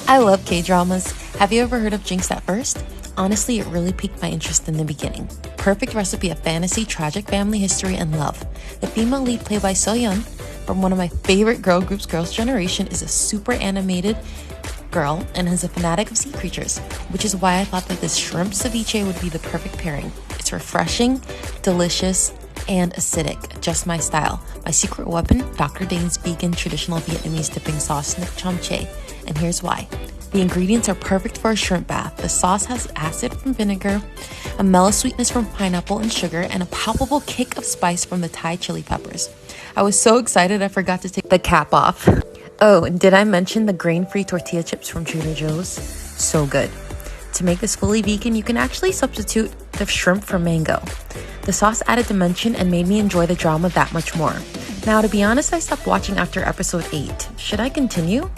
I love K-dramas. Have you ever heard of Jinx at First? Honestly, it really piqued my interest in the beginning. Perfect recipe of fantasy, tragic family history, and love. The female lead, played by So-yeon from one of my favorite girl groups, Girls' Generation, is a super animated girl and is a fanatic of sea creatures, which is why I thought that this shrimp ceviche would be the perfect pairing. It's refreshing, delicious, and acidic, just my style. My secret weapon, Dr. Dane's vegan traditional Vietnamese dipping sauce, Nic Chom Che. And here's why. The ingredients are perfect for a shrimp bath. The sauce has acid from vinegar, a mellow sweetness from pineapple and sugar, and a palpable kick of spice from the Thai chili peppers. I was so excited I forgot to take the cap off. Oh, and did I mention the grain-free tortilla chips from Trader Joe's? So good. To make this fully vegan, you can actually substitute the shrimp for mango. The sauce added dimension and made me enjoy the drama that much more. Now, to be honest, I stopped watching after episode 8. Should I continue?